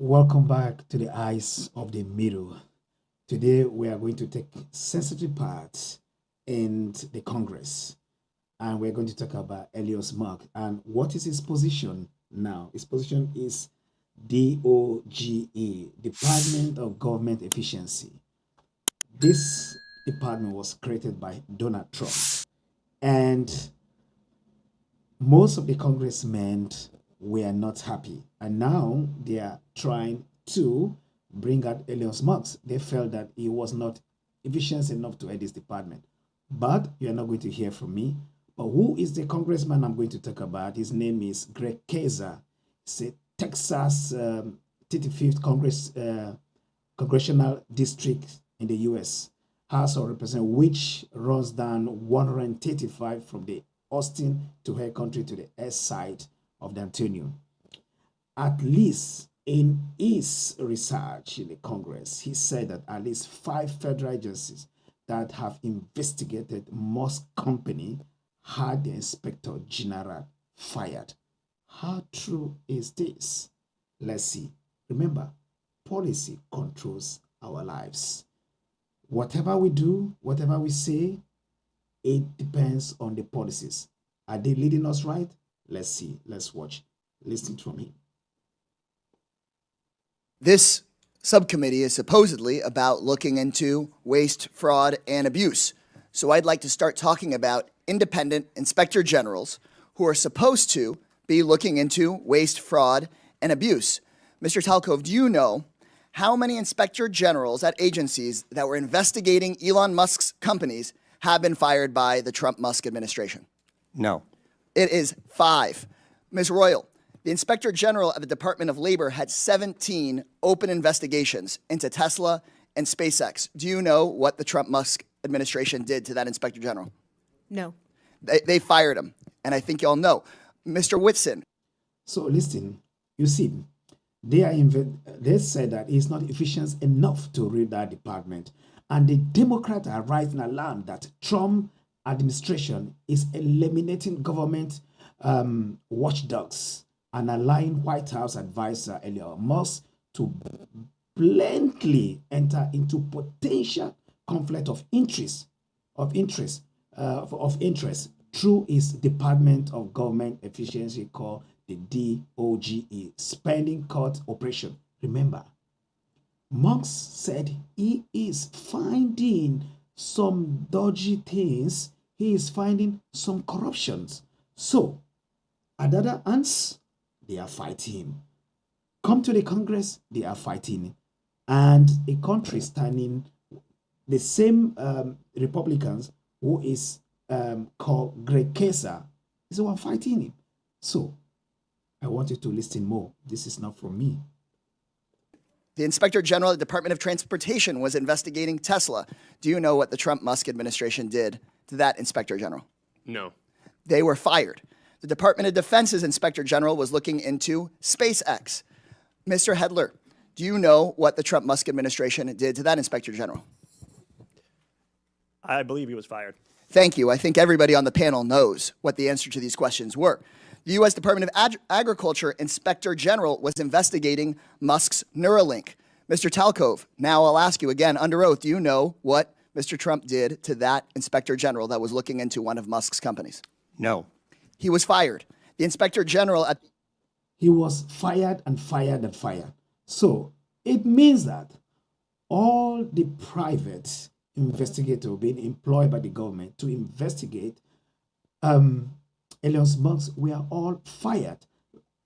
Welcome back to the Eyes of the Middle. Today we are going to take sensitive parts in the Congress, and we're going to talk about Elias Mark and what is his position now. His position is DOGE, Department of Government Efficiency. This department was created by Donald Trump, and most of the congressmen were not happy, and now they are trying to bring out Elon Musk. They felt that he was not efficient enough to head this department. But you are not going to hear from me. But who is the congressman I'm going to talk about? His name is Greg Kaiser. He's a Texas 35th congressional district in the U.S. House of Representatives, which runs down 135 from the Austin to her country to the east side of the Antonio. At least in his research in the Congress, he said that at least 5 federal agencies that have investigated Musk company had the inspector general fired. How true is this? Let's see. Remember, policy controls our lives. Whatever we do, whatever we say, it depends on the policies. Are they leading us right? Let's see. Let's watch. Listen from him. This subcommittee is supposedly about looking into waste, fraud, and abuse. So I'd like to start talking about independent inspector generals who are supposed to be looking into waste, fraud, and abuse. Mr. Talcove, do you know how many inspector generals at agencies that were investigating Elon Musk's companies have been fired by the Trump-Musk administration? No. It is 5. Ms. Royal, the Inspector General at the Department of Labor had 17 open investigations into Tesla and SpaceX. Do you know what the Trump-Musk administration did to that Inspector General? No. They fired him, and I think y'all know. Mr. Whitson. So listen, you see, they said that it's not efficient enough to read that department. And the Democrats are rising alarm that Trump administration is eliminating government watchdogs and allowing White House advisor Elon Musk to bluntly enter into potential conflict of interest through its Department of Government Efficiency called the DOGE, Spending Cut Operation. Remember, Musk said he is finding some dodgy things. He is finding some corruptions. So, at the other hands, they are fighting him. Come to the Congress, they are fighting him. And a country standing, the same Republicans who is called Greg Kaiser is the one fighting him. So, I want you to listen more. This is not from me. The Inspector General of the Department of Transportation was investigating Tesla. Do you know what the Trump-Musk administration did to that Inspector General? No. They were fired. The Department of Defense's Inspector General was looking into SpaceX. Mr. Hedler, do you know what the Trump-Musk administration did to that Inspector General? I believe he was fired. Thank you. I think everybody on the panel knows what the answer to these questions were. The U.S. Department of Agriculture Inspector General was investigating Musk's Neuralink. Mr. Talcove, now I'll ask you again under oath, do you know what Mr. Trump did to that Inspector General that was looking into one of Musk's companies? No. He was fired. The Inspector General at... He was fired and fired and fired. So it means that all the private investigators being employed by the government to investigate Elon Musk were all fired.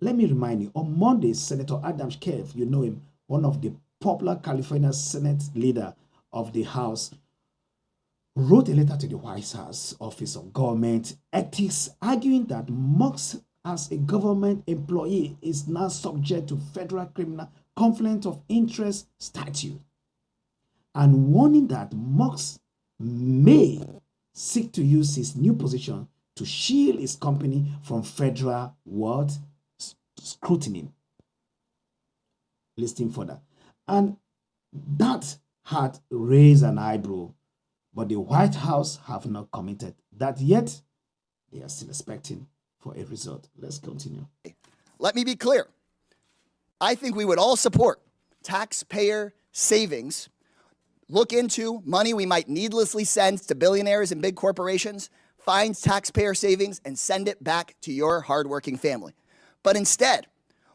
Let me remind you, on Monday, Senator Adam Schiff, you know him, one of the popular California Senate leader of the House, wrote a letter to the White House Office of Government Ethics, arguing that Musk, as a government employee, is now subject to federal criminal conflict of interest statute, and warning that Musk may seek to use his new position to shield his company from federal what? Scrutiny. Listening further. And that had raised an eyebrow, but the White House have not committed that yet. They are still expecting for a result. Let's continue. Let me be clear. I think we would all support taxpayer savings, look into money we might needlessly send to billionaires and big corporations, find taxpayer savings, and send it back to your hardworking family. But instead,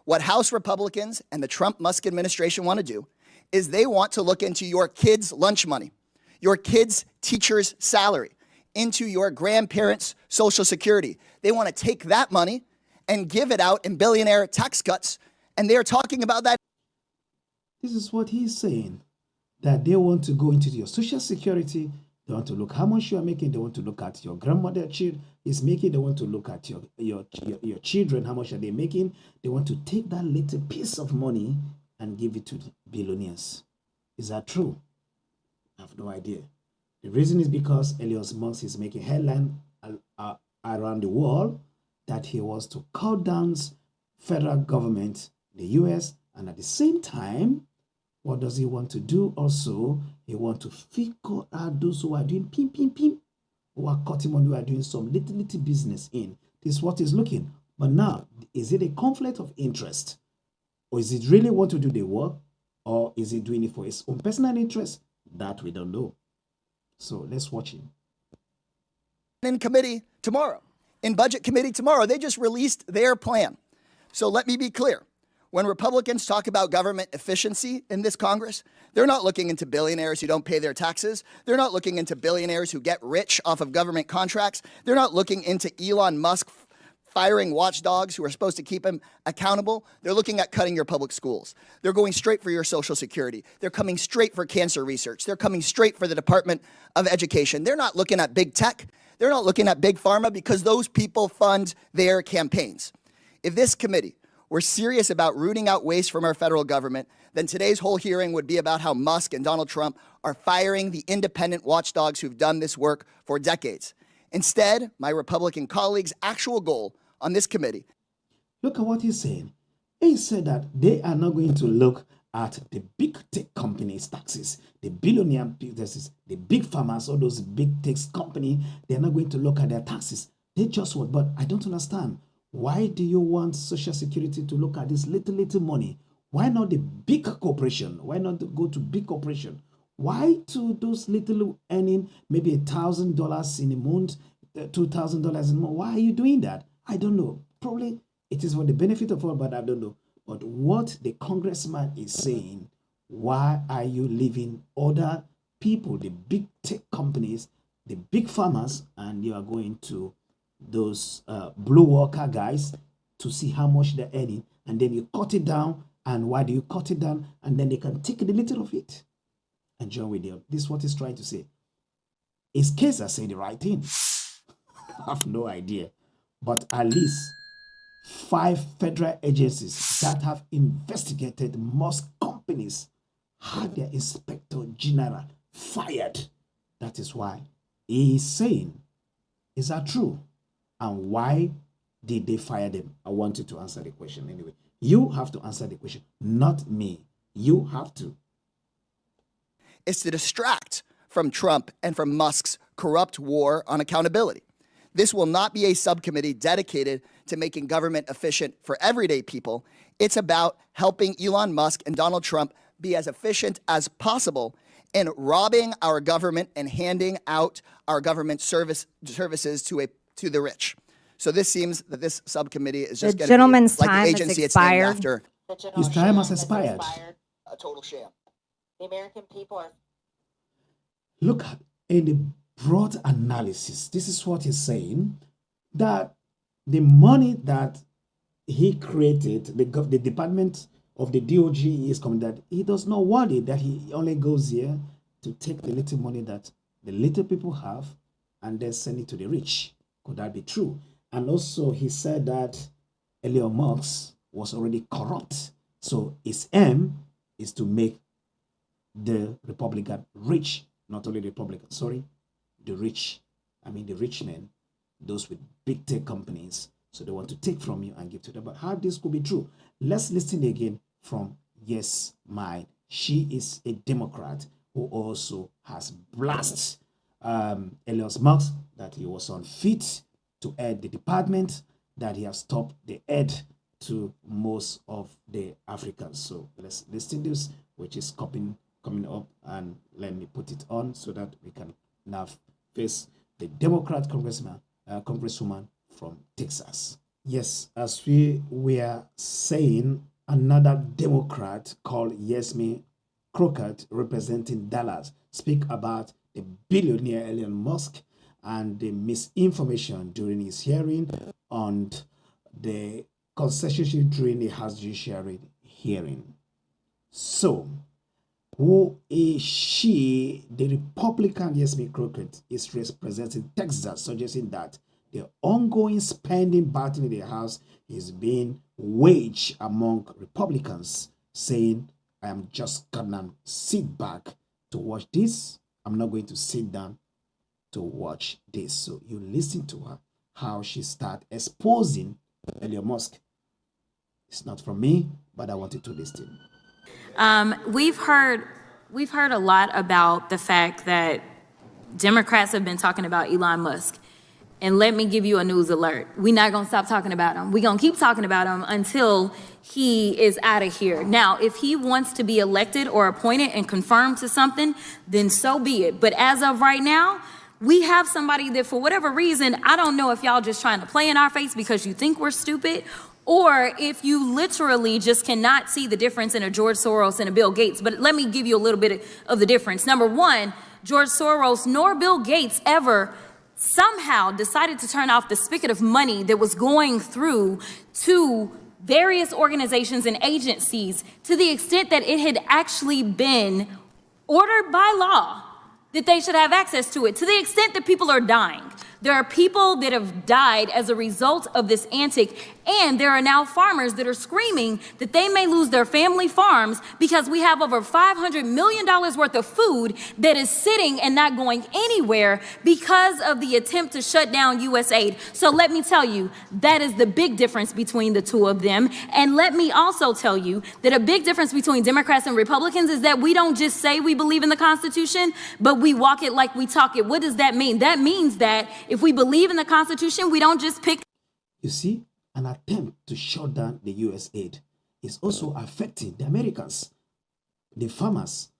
what House Republicans and the Trump-Musk administration want to do is they want to look into your kids' lunch money, your kids' teacher's salary, into your grandparents' Social Security. They want to take that money and give it out in billionaire tax cuts, and they're talking about that. This is what he's saying, that they want to go into your Social Security. They want to look how much you are making. They want to look at your grandmother is making. They want to look at your children, how much are they making. They want to take that little piece of money and give it to the billionaires. Is that true? I have no idea. The reason is because Elon Musk is making headline around the world that he wants to cut down federal government, the US, and at the same time, what does he want to do also? He wants to figure out those who are doing pim, who are cutting money, who are doing some little business in. This is what he's looking. But now, is it a conflict of interest? Or is it really want to do the work? Or is he doing it for his own personal interest? That we don't know. So let's watch him. In committee tomorrow, in budget committee tomorrow, they just released their plan. So let me be clear. When Republicans talk about government efficiency in this Congress, they're not looking into billionaires who don't pay their taxes. They're not looking into billionaires who get rich off of government contracts. They're not looking into Elon Musk firing watchdogs who are supposed to keep him accountable. They're looking at cutting your public schools. They're going straight for your Social Security. They're coming straight for cancer research. They're coming straight for the Department of Education. They're not looking at big tech. They're not looking at big pharma because those people fund their campaigns. If this committee were serious about rooting out waste from our federal government, then today's whole hearing would be about how Musk and Donald Trump are firing the independent watchdogs who've done this work for decades. Instead, my Republican colleagues' actual goal on this committee. Look at what he's saying. He said that they are not going to look at the big tech companies' taxes, the billionaire businesses, the big farmers, all those big tech companies. They're not going to look at their taxes. They just want, but I don't understand. Why do you want Social Security to look at this little money? Why not the big corporation? Why not go to big corporation? Why to those little earning maybe $1,000 in a month, $2,000 in a month? Why are you doing that? I don't know. Probably it is for the benefit of all, but I don't know. But what the congressman is saying, why are you leaving other people, the big tech companies, the big farmers, and you are going to those blue worker guys to see how much they're earning, and then you cut it down. And why do you cut it down? And then they can take a little of it and join with you. This is what he's trying to say. His case are saying the right thing. I have no idea. But at least 5 federal agencies that have investigated Musk companies had their inspector general fired. That is why he is saying, is that true? And why did they fire them? I want you to answer the question anyway. You have to answer the question, not me. You have to. Is to distract from Trump and from Musk's corrupt war on accountability. This will not be a subcommittee dedicated to making government efficient for everyday people. It's about helping Elon Musk and Donald Trump be as efficient as possible in robbing our government and handing out our government services to the rich. So this seems that this subcommittee is just going to be like the agency it's named after. His time has expired. A total sham. The American people are. Look at in the broad analysis. This is what he's saying, that the money that he created, the department of the DOGE is coming, that he does not want it, that he only goes here to take the little money that the little people have and then send it to the rich. Could that be true? And also he said that Elon Musk was already corrupt. So his aim is to make the Republican rich, not only the Republican, the rich. I mean the rich men, those with big tech companies. So they want to take from you and give to them. But how this could be true? Let's listen again from Yes Mine. She is a Democrat who also has blasted Elon Musk that he was unfit to head the department, that he has stopped the head to most of the Africans. So let's listen to this, which is coming up, and let me put it on so that we can now face the Democrat congresswoman from Texas. Yes, as we were saying, another Democrat called Yasmin Crockett, representing Dallas, speak about the billionaire Elon Musk and the misinformation during his hearing on the concession during the House Judiciary hearing. So, who is she? The Republican Yasmin Crockett is representing Texas, suggesting that the ongoing spending battle in the House is being waged among Republicans, saying, I am just gonna sit back to watch this. I'm not going to sit down to watch this. So you listen to her, how she start exposing Elon Musk. It's not from me, but I wanted to listen. We've heard a lot about the fact that Democrats have been talking about Elon Musk. And let me give you a news alert. We're not going to stop talking about him. We're going to keep talking about him until he is out of here. Now, if he wants to be elected or appointed and confirmed to something, then so be it. But as of right now, we have somebody that for whatever reason, I don't know if y'all just trying to play in our face because you think we're stupid, or if you literally just cannot see the difference in a George Soros and a Bill Gates. But let me give you a little bit of the difference. Number one, George Soros nor Bill Gates ever somehow decided to turn off the spigot of money that was going through to various organizations and agencies to the extent that it had actually been ordered by law that they should have access to it, to the extent that people are dying. There are people that have died as a result of this antic, and there are now farmers that are screaming that they may lose their family farms because we have over $500 million worth of food that is sitting and not going anywhere because of the attempt to shut down U.S. aid. So let me tell you, that is the big difference between the two of them. And let me also tell you that a big difference between Democrats and Republicans is that we don't just say we believe in the Constitution, but we walk it like we talk it. What does that mean? That means that if we believe in the Constitution, we don't just pick. You see, an attempt to shut down the U.S. aid is also affecting the Americans, the farmers,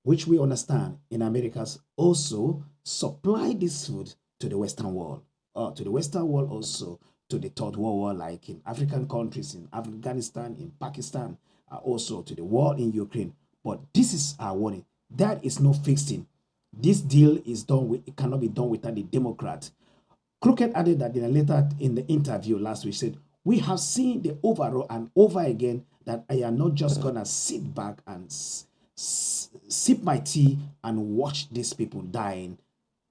which we understand in Americas also supply this food to the Western world, or to the Western world also to the Third World War, like in African countries, in Afghanistan, in Pakistan, also to the war in Ukraine. But this is our warning. That is no fixing. This deal is done with, it cannot be done without the Democrat. Crockett added that in the interview last week, said, we have seen the overall and over again that I am not just gonna sit back and sip my tea and watch these people dying.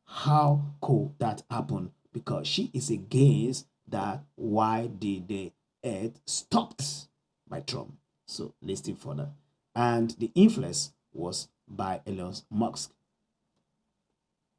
How could that happen? Because she is against that. Why did the aid stopped by Trump? So listen further. And the influence was by Elon Musk.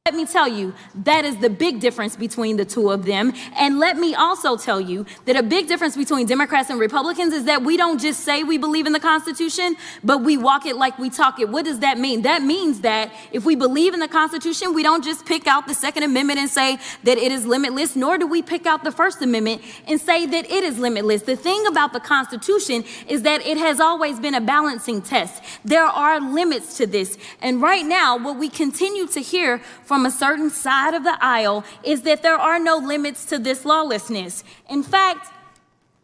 Let me tell you, that is the big difference between the two of them. And let me also tell you that a big difference between Democrats and Republicans is that we don't just say we believe in the Constitution, but we walk it like we talk it. What does that mean? That means that if we believe in the Constitution, we don't just pick out the Second Amendment and say that it is limitless, nor do we pick out the First Amendment and say that it is limitless. The thing about the Constitution is that it has always been a balancing test. There are limits to this. And right now, what we continue to hear from a certain side of the aisle is that there are no limits to this lawlessness. In fact,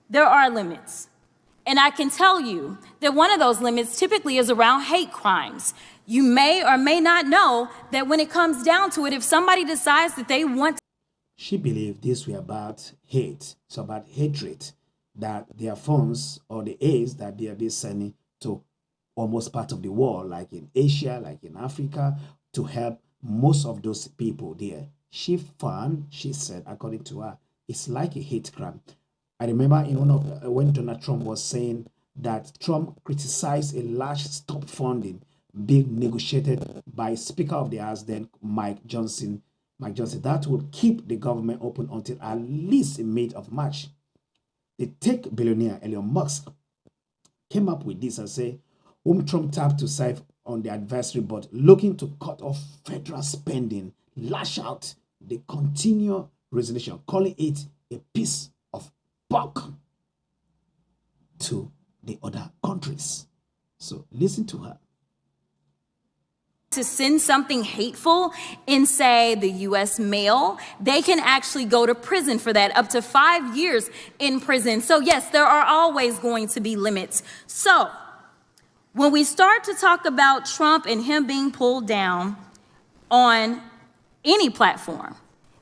there are limits. And I can tell you that one of those limits typically is around hate crimes. You may or may not know that when it comes down to it, if somebody decides that they want to. She believed this were about hate. It's about hatred, that their funds or the aids that they are being sending to almost part of the world, like in Asia, like in Africa, to help most of those people there. She found, she said, according to her, it's like a hate crime. I remember in one of when Donald Trump was saying that Trump criticized a large stop funding being negotiated by Speaker of the House, then Mike Johnson, that will keep the government open until at least the mid of March. The tech billionaire Elon Musk came up with this and said, whom Trump tapped to serve on the advisory board, looking to cut off federal spending, lash out the continual resolution, calling it a piece of buck. to the other countries. So listen to her. To send something hateful in, say, the U.S. mail, they can actually go to prison for that, up to 5 years in prison. So yes, there are always going to be limits. So when we start to talk about Trump and him being pulled down on any platform,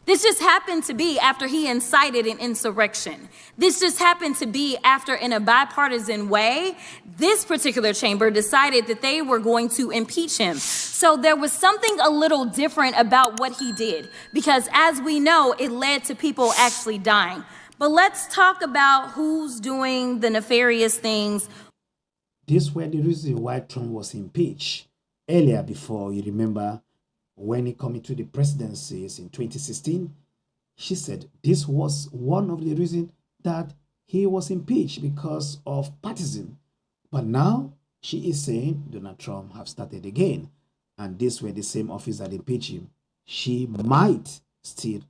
this just happened to be after he incited an insurrection. This just happened to be after, in a bipartisan way, this particular chamber decided that they were going to impeach him. So there was something a little different about what he did, because as we know, it led to people actually dying. But let's talk about who's doing the nefarious things. This were the reason why Trump was impeached. Earlier, before, you remember, when he came into the presidency in 2016, she said this was one of the reasons that he was impeached, because of partisan. But now she is saying Donald Trump have started again, and this were the same office that impeached him. She might still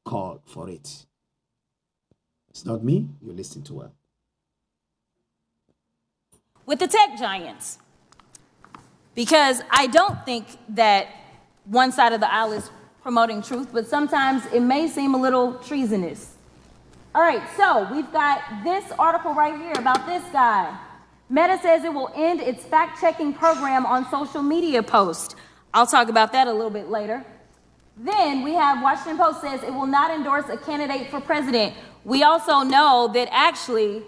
call for it. It's not me, you listen to her. With the tech giants, because I don't think that one side of the aisle is promoting truth, but sometimes it may seem a little treasonous. All right, so we've got this article right here about this guy. Meta says it will end its fact-checking program on social media posts. I'll talk about that a little bit later. Then we have Washington Post says it will not endorse a candidate for president. We also know that actually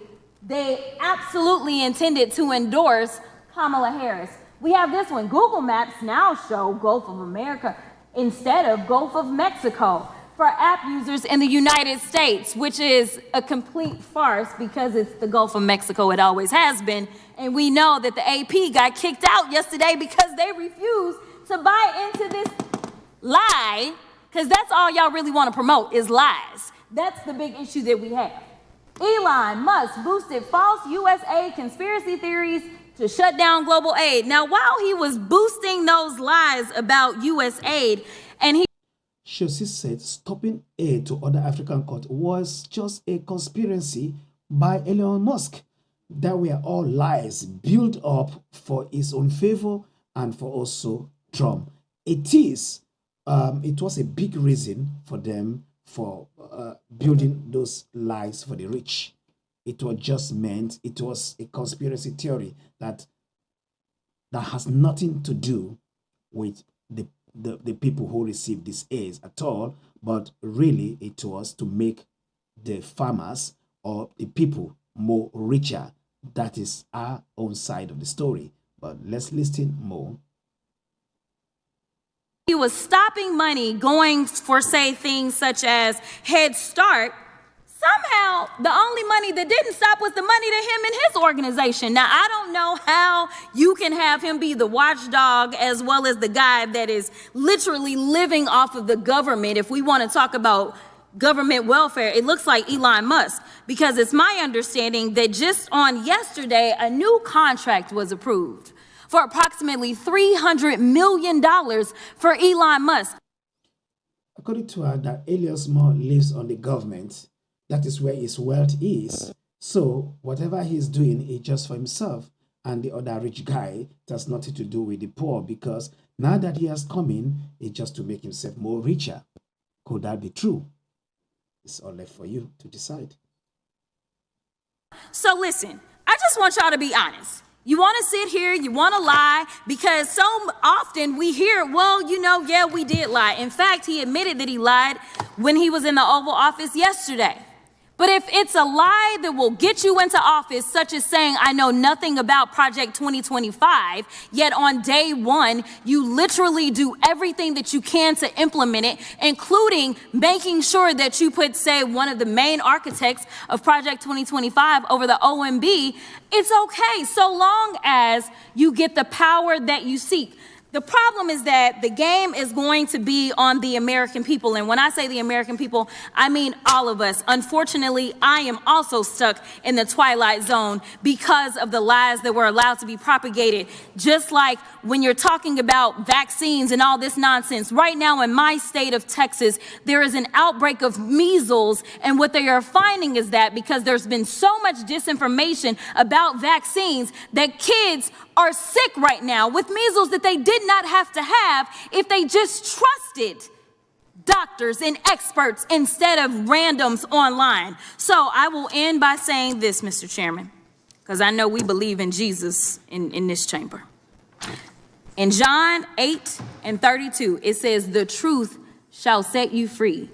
they absolutely intended to endorse Kamala Harris. We have this one. Google Maps now show Gulf of America instead of Gulf of Mexico for app users in the United States, which is a complete farce because it's the Gulf of Mexico. It always has been. And we know that the AP got kicked out yesterday because they refused to buy into this lie, because that's all y'all really want to promote is lies. That's the big issue that we have. Elon Musk boosted false U.S. aid conspiracy theories to shut down global aid. Now, while he was boosting those lies about U.S. aid, and he She said stopping aid to other African countries was just a conspiracy by Elon Musk. That were all lies built up for his own favor and for also Trump. It was a big reason for them for building those lies for the rich. It was just meant, it was a conspiracy theory that has nothing to do with the people who receive these aids at all, but really it was to make the farmers or the people more richer. That is our own side of the story. But let's listen more. He was stopping money going for, say, things such as Head Start. Somehow, the only money that didn't stop was the money to him and his organization. Now, I don't know how you can have him be the watchdog as well as the guy that is literally living off of the government. If we want to talk about government welfare, it looks like Elon Musk, because it's my understanding that just on yesterday, a new contract was approved for approximately $300 million for Elon Musk. According to her, that Elias Moore lives on the government. That is where his wealth is. So whatever he's doing is just for himself. And the other rich guy, it has nothing to do with the poor, because now that he has come in, it's just to make himself more richer. Could that be true? It's all left for you to decide. So listen, I just want y'all to be honest. You want to sit here, you want to lie, because so often we hear, well, yeah, we did lie. In fact, he admitted that he lied when he was in the Oval Office yesterday. But if it's a lie that will get you into office, such as saying, I know nothing about Project 2025, yet on day one, you literally do everything that you can to implement it, including making sure that you put, say, one of the main architects of Project 2025 over the OMB, it's okay, so long as you get the power that you seek. The problem is that the game is going to be on the American people. And when I say the American people, I mean all of us. Unfortunately, I am also stuck in the twilight zone because of the lies that were allowed to be propagated. Just like when you're talking about vaccines and all this nonsense. Right now in my state of Texas, there is an outbreak of measles. And what they are finding is that because there's been so much disinformation about vaccines, that kids are sick right now with measles that they did not have to have if they just trusted doctors and experts instead of randoms online. So I will end by saying this, Mr. Chairman, because I know we believe in Jesus in this chamber. In John 8:32, it says, the truth shall set you free.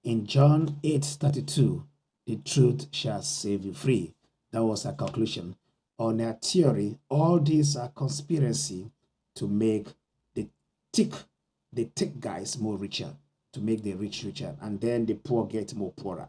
In John 8:32, the truth shall save you free. That was a conclusion. On their theory, all these are conspiracy to make the thick guys more richer, to make the rich richer, and then the poor get more poorer.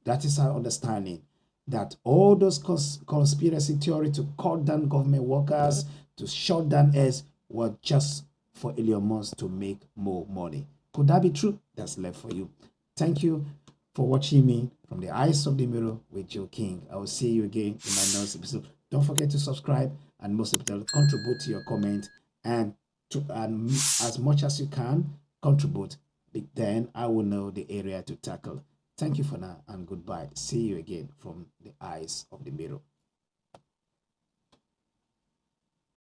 That is our understanding, that all those conspiracy theory to cut down government workers, to shut down us, were just for Elon Musk to make more money. Could that be true? That's left for you. Thank you for watching me from the eyes of the mirror with Joe King. I will see you again in my next episode. Don't forget to subscribe, and most importantly, contribute to your comment, and as much as you can contribute, then I will know the area to tackle. Thank you for now, and goodbye. See you again from the eyes of the mirror.